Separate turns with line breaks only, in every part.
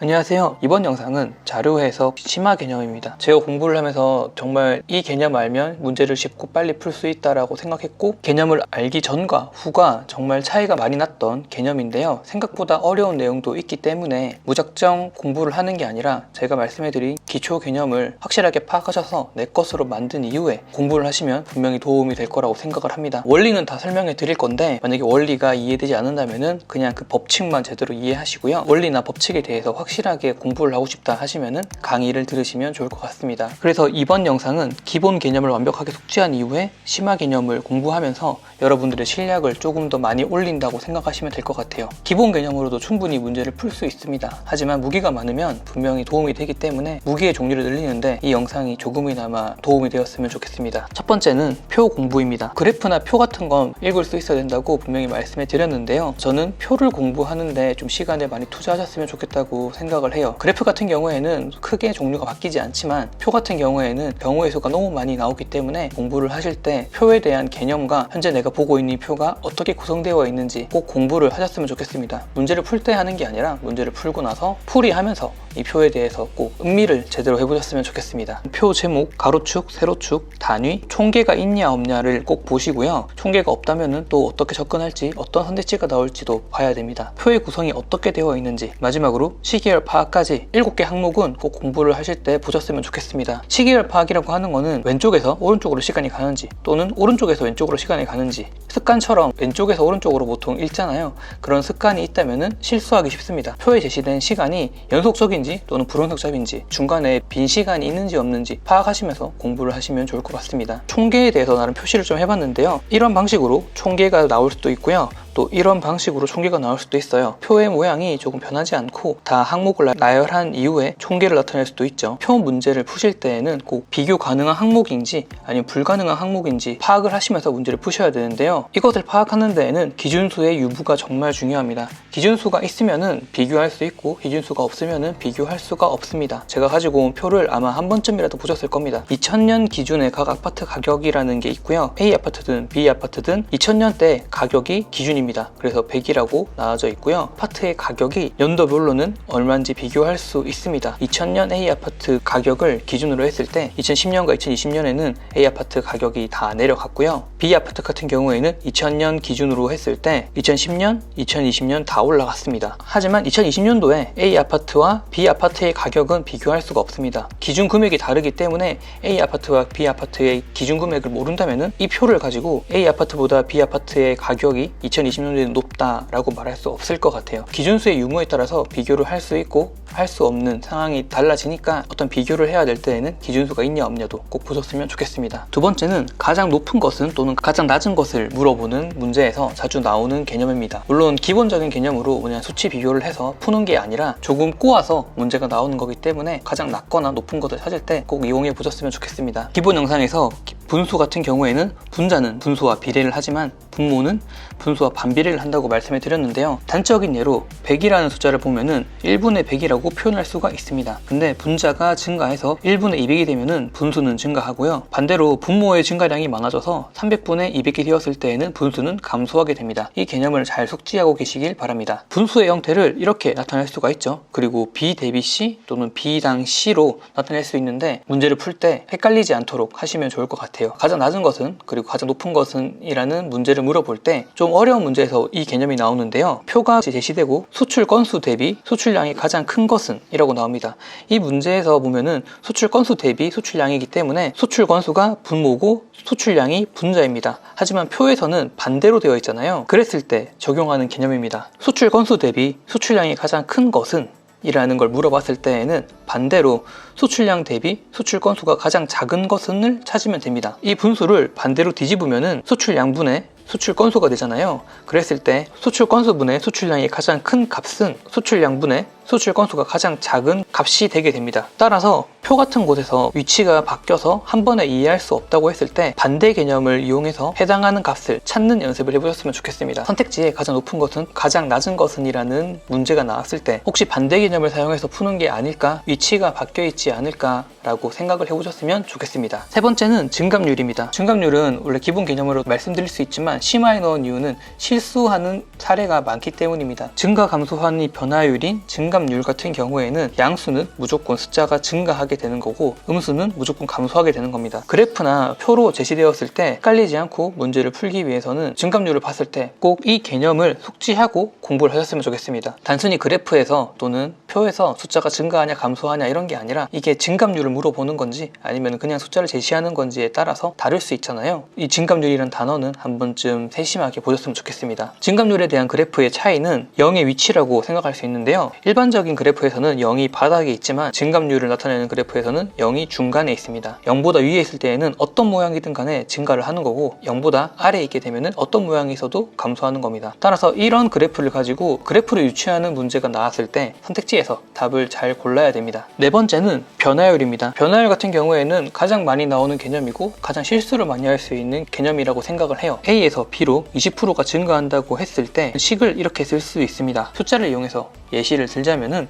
안녕하세요. 이번 영상은 자료에서 심화 개념입니다. 제가 공부를 하면서 정말 이 개념 알면 문제를 쉽고 빨리 풀 수 있다라고 생각했고, 개념을 알기 전과 후가 정말 차이가 많이 났던 개념인데요. 생각보다 어려운 내용도 있기 때문에 무작정 공부를 하는 게 아니라 제가 말씀해드린 기초 개념을 확실하게 파악하셔서 내 것으로 만든 이후에 공부를 하시면 분명히 도움이 될 거라고 생각을 합니다. 원리는 다 설명해 드릴 건데, 만약에 원리가 이해되지 않는다면은 그냥 그 법칙만 제대로 이해하시고요. 원리나 법칙에 대해서 확실하게 공부를 하고 싶다 하시면은 강의를 들으시면 좋을 것 같습니다. 그래서 이번 영상은 기본 개념을 완벽하게 숙지한 이후에 심화 개념을 공부하면서 여러분들의 실력을 조금 더 많이 올린다고 생각하시면 될 것 같아요. 기본 개념으로도 충분히 문제를 풀 수 있습니다. 하지만 무기가 많으면 분명히 도움이 되기 때문에 무기의 종류를 늘리는데 이 영상이 조금이나마 도움이 되었으면 좋겠습니다. 첫 번째는 표 공부입니다. 그래프나 표 같은 건 읽을 수 있어야 된다고 분명히 말씀해 드렸는데요. 저는 표를 공부하는데 좀 시간을 많이 투자하셨으면 좋겠다고 생각을 해요. 그래프 같은 경우에는 크게 종류가 바뀌지 않지만 표 같은 경우에는 경우의 수가 너무 많이 나오기 때문에 공부를 하실 때 표에 대한 개념과 현재 내가 보고 있는 이 표가 어떻게 구성되어 있는지 꼭 공부를 하셨으면 좋겠습니다. 문제를 풀 때 하는 게 아니라 문제를 풀고 나서 풀이하면서 이 표에 대해서 꼭 음미를 제대로 해보셨으면 좋겠습니다. 표 제목, 가로축, 세로축, 단위, 총계가 있냐 없냐를 꼭 보시고요. 총계가 없다면 또 어떻게 접근할지, 어떤 선택지가 나올지도 봐야 됩니다. 표의 구성이 어떻게 되어 있는지, 마지막으로 시계열 파악까지 7개 항목은 꼭 공부를 하실 때 보셨으면 좋겠습니다. 시계열 파악이라고 하는 거는 왼쪽에서 오른쪽으로 시간이 가는지 또는 오른쪽에서 왼쪽으로 시간이 가는지, 습관처럼 왼쪽에서 오른쪽으로 보통 읽잖아요. 그런 습관이 있다면 실수하기 쉽습니다. 표에 제시된 시간이 연속적인지 또는 불연속적인지, 중간에 빈 시간이 있는지 없는지 파악하시면서 공부를 하시면 좋을 것 같습니다. 총계에 대해서 나름 표시를 좀 해봤는데요. 이런 방식으로 총계가 나올 수도 있고요. 또 이런 방식으로 총계가 나올 수도 있어요. 표의 모양이 조금 변하지 않고 다 항목을 나열한 이후에 총계를 나타낼 수도 있죠. 표 문제를 푸실 때에는 꼭 비교 가능한 항목인지 아니면 불가능한 항목인지 파악을 하시면서 문제를 푸셔야 되는데요. 이것을 파악하는 데에는 기준수의 유무가 정말 중요합니다. 기준수가 있으면은 비교할 수 있고 기준수가 없으면은 비교할 수가 없습니다. 제가 가지고 온 표를 아마 한 번쯤이라도 보셨을 겁니다. 2000년 기준의 각 아파트 가격이라는 게 있고요. A 아파트든 B 아파트든 2000년대 가격이 기준입니다. 그래서 100이라고 나와져 있고요. 아파트의 가격이 연도별로는 얼마인지 비교할 수 있습니다. 2000년 A 아파트 가격을 기준으로 했을 때 2010년과 2020년에는 A 아파트 가격이 다 내려갔고요. B 아파트 같은 경우에는 2000년 기준으로 했을 때 2010년, 2020년 다 올라갔습니다. 하지만 2020년도에 A 아파트와 B 아파트의 가격은 비교할 수가 없습니다. 기준 금액이 다르기 때문에 A 아파트와 B 아파트의 기준 금액을 모른다면 이 표를 가지고 A 아파트보다 B 아파트의 가격이 2020년도에 높다라고 말할 수 없을 것 같아요. 기준수의 유무에 따라서 비교를 할 수 있고 할 수 없는 상황이 달라지니까 어떤 비교를 해야 될 때에는 기준수가 있냐 없냐도 꼭 보셨으면 좋겠습니다. 두 번째는 가장 높은 것은 또는 가장 낮은 것을 물어보는 문제에서 자주 나오는 개념입니다. 물론 기본적인 개념으로 그냥 수치 비교를 해서 푸는 게 아니라 조금 꼬아서 문제가 나오는 거기 때문에 가장 낮거나 높은 것을 찾을 때 꼭 이용해 보셨으면 좋겠습니다. 기본 영상에서 분수 같은 경우에는 분자는 분수와 비례를 하지만 분모는 분수와 반비례를 한다고 말씀해 드렸는데요. 단적인 예로 100이라는 숫자를 보면은 1분의 100이라고 표현할 수가 있습니다. 근데 분자가 증가해서 1분의 200이 되면은 분수는 증가하고요. 반대로 분모의 증가량이 많아져서 300분의 200이 되었을 때에는 분수는 감소하게 됩니다. 이 개념을 잘 숙지하고 계시길 바랍니다. 분수의 형태를 이렇게 나타낼 수가 있죠. 그리고 B 대비 C 또는 B당 C로 나타낼 수 있는데 문제를 풀 때 헷갈리지 않도록 하시면 좋을 것 같아요. 가장 낮은 것은 그리고 가장 높은 것은 이라는 문제를 물어볼 때 좀 어려운 문제에서 이 개념이 나오는데요. 표가 제시되고 수출 건수 대비 수출량이 가장 큰 것은 이라고 나옵니다. 이 문제에서 보면은 수출 건수 대비 수출량이기 때문에 수출 건수가 분모고 수출량이 분자입니다. 하지만 표에서는 반대로 되어 있잖아요. 그랬을 때 적용하는 개념입니다. 수출 건수 대비 수출량이 가장 큰 것은 이라는 걸 물어봤을 때에는 반대로 수출량 대비 수출 건수가 가장 작은 것을 찾으면 됩니다. 이 분수를 반대로 뒤집으면은 수출량분의 수출 건수가 되잖아요. 그랬을 때 수출 건수분의 수출량이 가장 큰 값은 수출량분의 수출 건수가 가장 작은 값이 되게 됩니다. 따라서 표 같은 곳에서 위치가 바뀌어서 한 번에 이해할 수 없다고 했을 때 반대 개념을 이용해서 해당하는 값을 찾는 연습을 해보셨으면 좋겠습니다. 선택지에 가장 높은 것은 가장 낮은 것은 이라는 문제가 나왔을 때 혹시 반대 개념을 사용해서 푸는 게 아닐까, 위치가 바뀌어 있지 않을까 라고 생각을 해보셨으면 좋겠습니다. 세 번째는 증감률입니다. 증감률은 원래 기본 개념으로 말씀드릴 수 있지만 심화해 넣은 이유는 실수하는 사례가 많기 때문입니다. 증가 감소한이 변화율인 증감 증감률 같은 경우에는 양수는 무조건 숫자가 증가하게 되는 거고 음수는 무조건 감소하게 되는 겁니다. 그래프나 표로 제시되었을 때 헷갈리지 않고 문제를 풀기 위해서는 증감률을 봤을 때 꼭 이 개념을 숙지하고 공부를 하셨으면 좋겠습니다. 단순히 그래프에서 또는 표에서 숫자가 증가하냐 감소하냐 이런 게 아니라 이게 증감률을 물어보는 건지 아니면 그냥 숫자를 제시하는 건지에 따라서 다를 수 있잖아요. 이 증감률이라는 단어는 한 번쯤 세심하게 보셨으면 좋겠습니다. 증감률에 대한 그래프의 차이는 0의 위치라고 생각할 수 있는데요. 일반적인 그래프에서는 0이 바닥에 있지만 증감률을 나타내는 그래프에서는 0이 중간에 있습니다. 0보다 위에 있을 때에는 어떤 모양이든 간에 증가를 하는 거고 0보다 아래에 있게 되면 어떤 모양이 있어도 감소하는 겁니다. 따라서 이런 그래프를 가지고 그래프를 유추하는 문제가 나왔을 때 선택지에서 답을 잘 골라야 됩니다. 네 번째는 변화율입니다. 변화율 같은 경우에는 가장 많이 나오는 개념이고 가장 실수를 많이 할 수 있는 개념이라고 생각을 해요. A에서 B로 20%가 증가한다고 했을 때 식을 이렇게 쓸 수 있습니다. 숫자를 이용해서 예시를 들자면은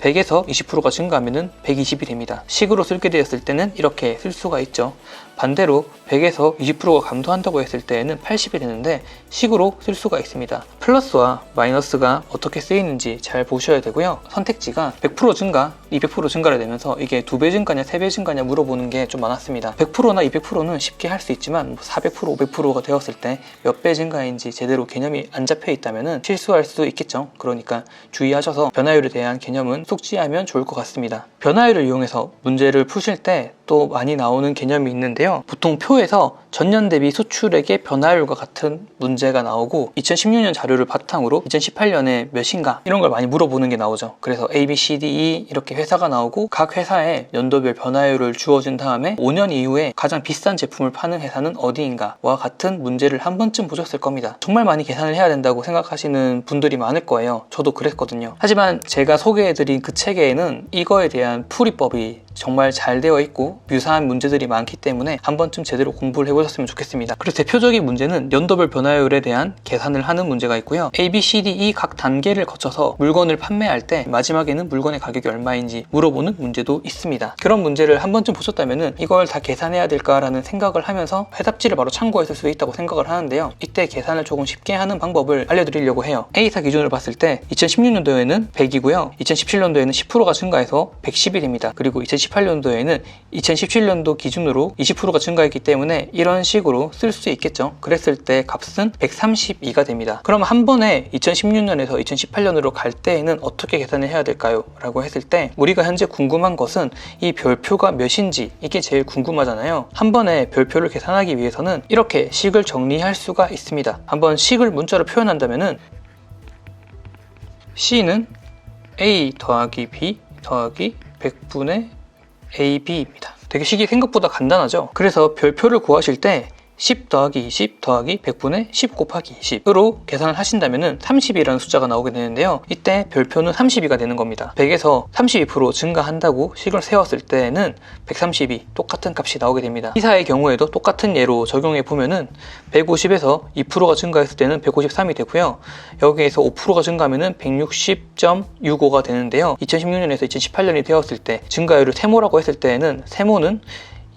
100에서 20%가 증가하면 120이 됩니다. 식으로 쓸게 되었을 때는 이렇게 쓸 수가 있죠. 반대로 100에서 20%가 감소한다고 했을 때에는 80이 되는데 식으로 쓸 수가 있습니다. 플러스와 마이너스가 어떻게 쓰이는지 잘 보셔야 되고요. 선택지가 100% 증가, 200% 증가를 내면서 이게 2배 증가냐 3배 증가냐 물어보는 게 좀 많았습니다. 100%나 200%는 쉽게 할 수 있지만 400%, 500%가 되었을 때 몇 배 증가인지 제대로 개념이 안 잡혀 있다면 실수할 수도 있겠죠. 그러니까 주의하셔서 변화율에 대한 개념은 숙지하면 좋을 것 같습니다. 변화율을 이용해서 문제를 푸실 때 또 많이 나오는 개념이 있는데요. 보통 표에서 전년 대비 수출액의 변화율과 같은 문제가 나오고 2016년 자료를 바탕으로 2018년에 몇인가 이런 걸 많이 물어보는 게 나오죠. 그래서 A, B, C, D, E 이렇게 회사가 나오고 각 회사의 연도별 변화율을 주어진 다음에 5년 이후에 가장 비싼 제품을 파는 회사는 어디인가와 같은 문제를 한 번쯤 보셨을 겁니다. 정말 많이 계산을 해야 된다고 생각하시는 분들이 많을 거예요. 저도 그랬거든요. 하지만 제가 소개해드린 그 책에는 이거에 대한 풀이법이 정말 잘 되어 있고 유사한 문제들이 많기 때문에 한 번쯤 제대로 공부를 해보셨으면 좋겠습니다. 그래서 대표적인 문제는 연도별 변화율에 대한 계산을 하는 문제가 있고요. A, B, C, D, E 각 단계를 거쳐서 물건을 판매할 때 마지막에는 물건의 가격이 얼마인지 물어보는 문제도 있습니다. 그런 문제를 한 번쯤 보셨다면 이걸 다 계산해야 될까라는 생각을 하면서 해답지를 바로 참고했을 수도 있다고 생각을 하는데요. 이때 계산을 조금 쉽게 하는 방법을 알려드리려고 해요. A사 기준으로 봤을 때 2016년도에는 100이고요. 2017년도에는 10%가 증가해서 110이 됩니다. 그리고 2018년도에는 2017년도 기준으로 20%가 증가했기 때문에 이런 식으로 쓸 수 있겠죠. 그랬을 때 값은 132가 됩니다. 그럼 한 번에 2016년에서 2018년으로 갈 때에는 어떻게 계산을 해야 될까요? 라고 했을 때 우리가 현재 궁금한 것은 이 별표가 몇인지 이게 제일 궁금하잖아요. 한 번에 별표를 계산하기 위해서는 이렇게 식을 정리할 수가 있습니다. 한번 식을 문자로 표현한다면은 C는 A 더하기 B 더하기 100분의 AB입니다. 되게 식이 생각보다 간단하죠? 그래서 별표를 구하실 때 10 더하기 20 더하기 100분의 10 곱하기 20으로 계산을 하신다면 30이라는 숫자가 나오게 되는데요. 이때 별표는 32가 되는 겁니다. 100에서 32% 증가한다고 식을 세웠을 때는 132 똑같은 값이 나오게 됩니다. 이사의 경우에도 똑같은 예로 적용해 보면은 150에서 2%가 증가했을 때는 153이 되고요. 여기에서 5%가 증가하면 160.65가 되는데요. 2016년에서 2018년이 되었을 때 증가율을 세모라고 했을 때는 세모는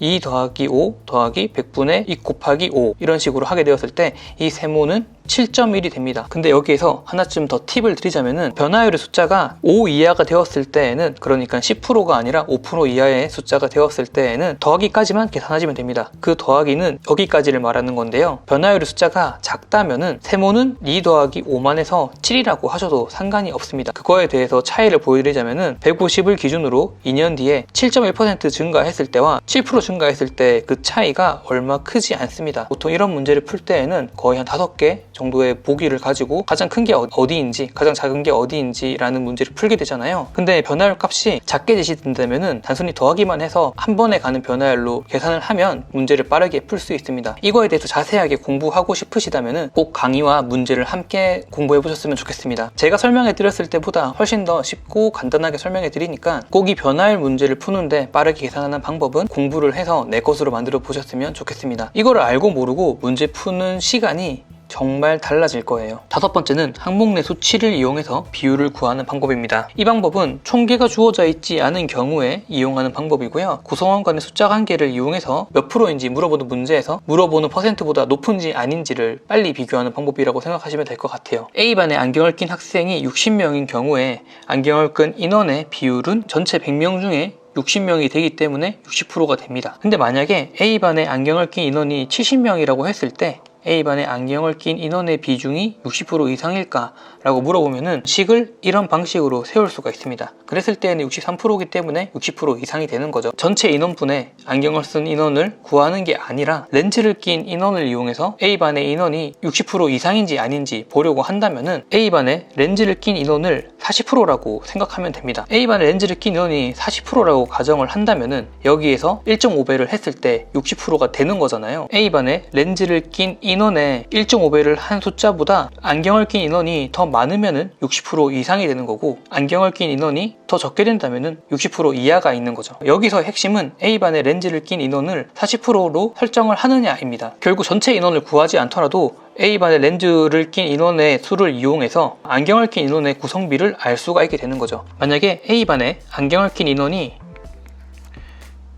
2 더하기 5 더하기 100분의 2 곱하기 5 이런 식으로 하게 되었을 때 이 세모는 7.1이 됩니다. 근데 여기에서 하나쯤 더 팁을 드리자면은 변화율의 숫자가 5 이하가 되었을 때에는 그러니까 10%가 아니라 5% 이하의 숫자가 되었을 때에는 더하기까지만 계산하시면 됩니다. 그 더하기는 여기까지를 말하는 건데요. 변화율의 숫자가 작다면은 세모는 2 더하기 5만 해서 7이라고 하셔도 상관이 없습니다. 그거에 대해서 차이를 보여드리자면은 150을 기준으로 2년 뒤에 7.1% 증가했을 때와 7% 증가했을 때 그 차이가 얼마 크지 않습니다. 보통 이런 문제를 풀 때에는 거의 한 5개 정도의 보기를 가지고 가장 큰 게 어디인지 가장 작은 게 어디인지 라는 문제를 풀게 되잖아요. 근데 변화율 값이 작게 제시된다면 단순히 더하기만 해서 한 번에 가는 변화율로 계산을 하면 문제를 빠르게 풀 수 있습니다. 이거에 대해서 자세하게 공부하고 싶으시다면 꼭 강의와 문제를 함께 공부해 보셨으면 좋겠습니다. 제가 설명해 드렸을 때보다 훨씬 더 쉽고 간단하게 설명해 드리니까 꼭 이 변화율 문제를 푸는데 빠르게 계산하는 방법은 공부를 해서 내 것으로 만들어 보셨으면 좋겠습니다. 이거를 알고 모르고 문제 푸는 시간이 정말 달라질 거예요. 다섯 번째는 항목 내 수치를 이용해서 비율을 구하는 방법입니다. 이 방법은 총계가 주어져 있지 않은 경우에 이용하는 방법이고요. 구성원 간의 숫자 관계를 이용해서 몇 프로인지 물어보는 문제에서 물어보는 퍼센트보다 높은지 아닌지를 빨리 비교하는 방법이라고 생각하시면 될 것 같아요. A반에 안경을 낀 학생이 60명인 경우에 안경을 끈 인원의 비율은 전체 100명 중에 60명이 되기 때문에 60%가 됩니다. 근데 만약에 A반에 안경을 낀 인원이 70명이라고 했을 때 A반에 안경을 낀 인원의 비중이 60% 이상일까? 라고 물어보면은 식을 이런 방식으로 세울 수가 있습니다. 그랬을 때는 63%이기 때문에 60% 이상이 되는 거죠. 전체 인원분의 안경을 쓴 인원을 구하는 게 아니라 렌즈를 낀 인원을 이용해서 A반의 인원이 60% 이상인지 아닌지 보려고 한다면은 A반에 렌즈를 낀 인원을 40%라고 생각하면 됩니다. A반에 렌즈를 낀 인원이 40%라고 가정을 한다면은 여기에서 1.5배를 했을 때 60%가 되는 거잖아요. A반에 렌즈를 낀 인원의 1.5배를 한 숫자보다 안경을 낀 인원이 더 많으면은 60% 이상이 되는 거고, 안경을 낀 인원이 더 적게 된다면은 60% 이하가 있는 거죠. 여기서 핵심은 A반에 렌즈를 낀 인원을 40%로 설정을 하느냐입니다. 결국 전체 인원을 구하지 않더라도 A반에 렌즈를 낀 인원의 수를 이용해서 안경을 낀 인원의 구성비를 알 수가 있게 되는 거죠. 만약에 A반에 안경을 낀 인원이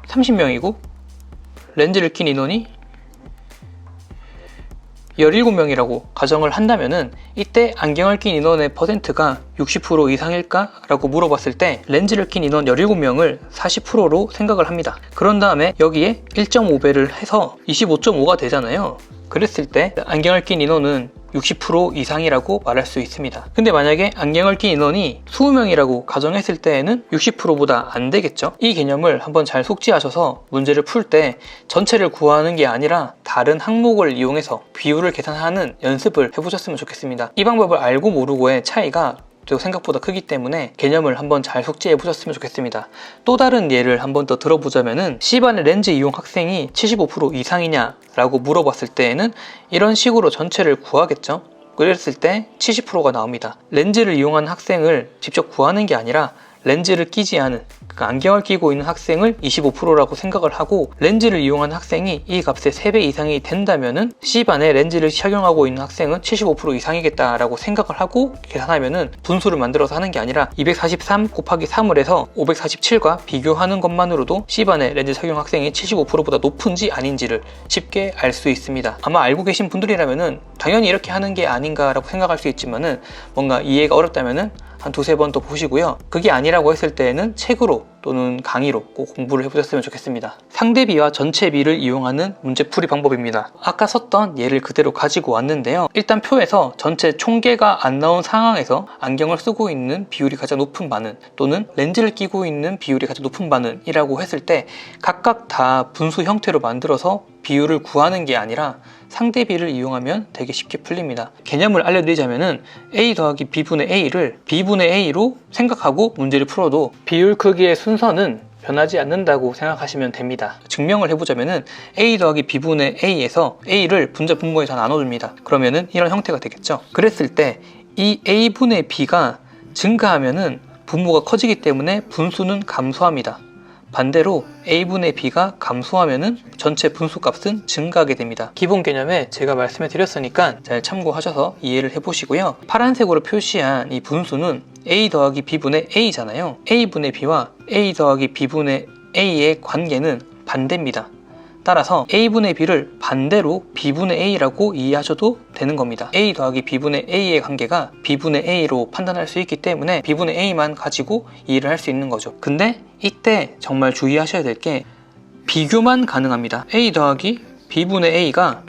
30명이고 렌즈를 낀 인원이 17명이라고 가정을 한다면은 이때 안경을 낀 인원의 퍼센트가 60% 이상일까? 라고 물어봤을 때 렌즈를 낀 인원 17명을 40%로 생각을 합니다. 그런 다음에 여기에 1.5배를 해서 25.5가 되잖아요. 그랬을 때 안경을 낀 인원은 60% 이상이라고 말할 수 있습니다. 근데 만약에 안경을 낀 인원이 20명이라고 가정했을 때에는 60%보다 안 되겠죠? 이 개념을 한번 잘 숙지하셔서 문제를 풀 때 전체를 구하는 게 아니라 다른 항목을 이용해서 비율을 계산하는 연습을 해보셨으면 좋겠습니다. 이 방법을 알고 모르고의 차이가 생각보다 크기 때문에 개념을 한번 잘 숙지해 보셨으면 좋겠습니다. 또 다른 예를 한번 더 들어보자면은 C반의 렌즈 이용 학생이 75% 이상이냐 라고 물어봤을 때에는 이런 식으로 전체를 구하겠죠. 그랬을 때 70%가 나옵니다. 렌즈를 이용한 학생을 직접 구하는 게 아니라 렌즈를 끼지 않은, 그러니까 안경을 끼고 있는 학생을 25%라고 생각을 하고, 렌즈를 이용한 학생이 이 값의 3배 이상이 된다면은 C반에 렌즈를 착용하고 있는 학생은 75% 이상이겠다라고 생각을 하고 계산하면은 분수를 만들어서 하는 게 아니라 243 곱하기 3을 해서 547과 비교하는 것만으로도 C반에 렌즈 착용 학생이 75%보다 높은지 아닌지를 쉽게 알 수 있습니다. 아마 알고 계신 분들이라면은 당연히 이렇게 하는 게 아닌가라고 생각할 수 있지만은 뭔가 이해가 어렵다면은 한 두세 번 더 보시고요. 그게 아니라고 했을 때에는 책으로 또는 강의로 꼭 공부를 해보셨으면 좋겠습니다. 상대비와 전체비를 이용하는 문제풀이 방법입니다. 아까 썼던 예를 그대로 가지고 왔는데요. 일단 표에서 전체 총계가 안 나온 상황에서 안경을 쓰고 있는 비율이 가장 높은 반은, 또는 렌즈를 끼고 있는 비율이 가장 높은 반은 이라고 했을 때 각각 다 분수 형태로 만들어서 비율을 구하는 게 아니라 상대비를 이용하면 되게 쉽게 풀립니다. 개념을 알려드리자면은 A 더하기 B분의 A를 B분의 A로 생각하고 문제를 풀어도 비율 크기의 순서는 변하지 않는다고 생각하시면 됩니다. 증명을 해보자면은 A 더하기 B분의 A에서 A를 분자 분모에 다 나눠줍니다. 그러면은 이런 형태가 되겠죠. 그랬을 때 이 A분의 B가 증가하면은 분모가 커지기 때문에 분수는 감소합니다. 반대로 A분의 B가 감소하면은 전체 분수값은 증가하게 됩니다. 기본 개념에 제가 말씀해 드렸으니까 잘 참고하셔서 이해를 해보시고요. 파란색으로 표시한 이 분수는 A 더하기 B분의 A잖아요. A분의 B와 A 더하기 B분의 A의 관계는 반대입니다. 따라서 A분의 B를 반대로 B분의 A라고 이해하셔도 되는 겁니다. A 더하기 B분의 A의 관계가 B분의 A로 판단할 수 있기 때문에 B분의 A만 가지고 이해를 할 수 있는 거죠. 근데 이때 정말 주의하셔야 될 게 비교만 가능합니다. A 더하기 B분의 A가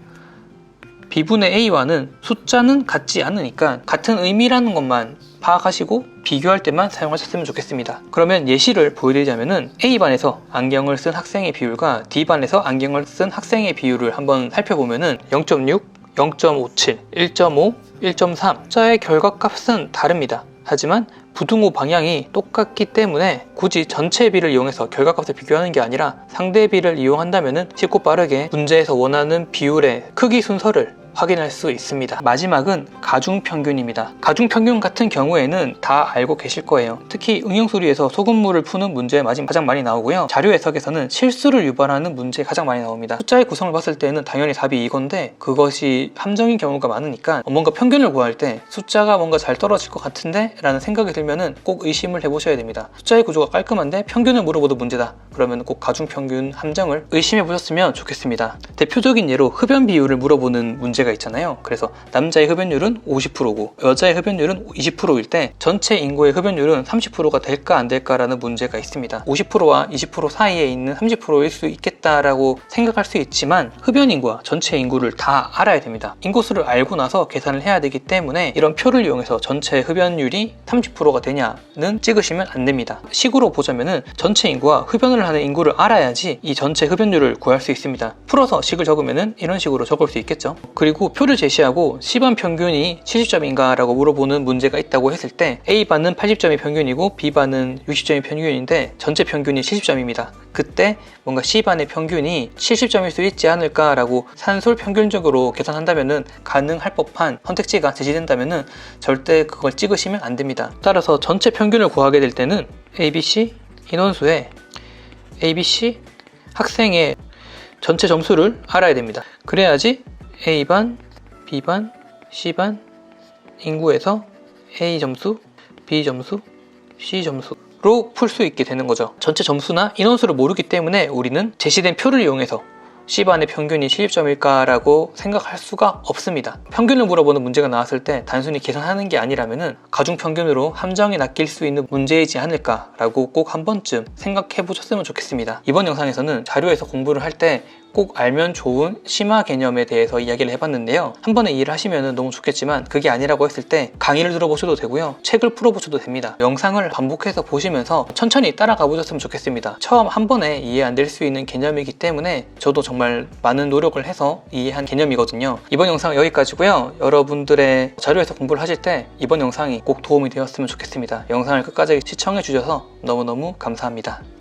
B분의 A와는 숫자는 같지 않으니까 같은 의미라는 것만 파악하시고 비교할 때만 사용하셨으면 좋겠습니다. 그러면 예시를 보여드리자면은 A반에서 안경을 쓴 학생의 비율과 D반에서 안경을 쓴 학생의 비율을 한번 살펴보면은 0.6, 0.57, 1.5, 1.3 숫자의 결과값은 다릅니다. 하지만 부등호 방향이 똑같기 때문에 굳이 전체비를 이용해서 결과값을 비교하는 게 아니라 상대비를 이용한다면 쉽고 빠르게 문제에서 원하는 비율의 크기 순서를 확인할 수 있습니다. 마지막은 가중평균입니다. 가중평균 같은 경우에는 다 알고 계실 거예요. 특히 응용수리에서 소금물을 푸는 문제 가장 많이 나오고요. 자료 해석에서는 실수를 유발하는 문제 가장 많이 나옵니다. 숫자의 구성을 봤을 때는 당연히 답이 이건데 그것이 함정인 경우가 많으니까 뭔가 평균을 구할 때 숫자가 뭔가 잘 떨어질 것 같은데 라는 생각이 들면은 꼭 의심을 해보셔야 됩니다. 숫자의 구조가 깔끔한데 평균을 물어봐도 문제다. 그러면 꼭 가중평균 함정을 의심해 보셨으면 좋겠습니다. 대표적인 예로 흡연 비율을 물어보는 문제가 있잖아요. 그래서 남자의 흡연율은 50%고 여자의 흡연율은 20%일 때 전체 인구의 흡연율은 30%가 될까 안 될까라는 문제가 있습니다. 50%와 20% 사이에 있는 30%일 수 있겠다라고 생각할 수 있지만 흡연 인구와 전체 인구를 다 알아야 됩니다. 인구수를 알고 나서 계산을 해야 되기 때문에 이런 표를 이용해서 전체 흡연율이 30%가 되냐는 찍으시면 안 됩니다. 식으로 보자면은 전체 인구와 흡연을 하는 인구를 알아야지 이 전체 흡연율을 구할 수 있습니다. 풀어서 식을 적으면은 이런 식으로 적을 수 있겠죠. 그리고 표를 제시하고 C반 평균이 70점인가 라고 물어보는 문제가 있다고 했을 때 A반은 80점이 평균이고 B반은 60점이 평균인데 전체 평균이 70점입니다. 그때 뭔가 C반의 평균이 70점일 수 있지 않을까 라고 산술 평균적으로 계산한다면은 가능할 법한 선택지가 제시된다면은 절대 그걸 찍으시면 안 됩니다. 따라서 전체 평균을 구하게 될 때는 ABC 인원수에 ABC 학생의 전체 점수를 알아야 됩니다. 그래야지 A반, B반, C반 인구에서 A 점수, B 점수, C 점수로 풀 수 있게 되는 거죠. 전체 점수나 인원수를 모르기 때문에 우리는 제시된 표를 이용해서 C반의 평균이 70점일까 라고 생각할 수가 없습니다. 평균을 물어보는 문제가 나왔을 때 단순히 계산하는 게 아니라면 가중평균으로 함정이 낚일 수 있는 문제이지 않을까 라고 꼭 한 번쯤 생각해 보셨으면 좋겠습니다. 이번 영상에서는 자료에서 공부를 할 때 꼭 알면 좋은 심화 개념에 대해서 이야기를 해봤는데요. 한 번에 이해를 하시면 너무 좋겠지만 그게 아니라고 했을 때 강의를 들어보셔도 되고요. 책을 풀어보셔도 됩니다. 영상을 반복해서 보시면서 천천히 따라가 보셨으면 좋겠습니다. 처음 한 번에 이해 안 될 수 있는 개념이기 때문에 저도 정말 많은 노력을 해서 이해한 개념이거든요. 이번 영상은 여기까지고요. 여러분들의 자료에서 공부를 하실 때 이번 영상이 꼭 도움이 되었으면 좋겠습니다. 영상을 끝까지 시청해 주셔서 너무너무 감사합니다.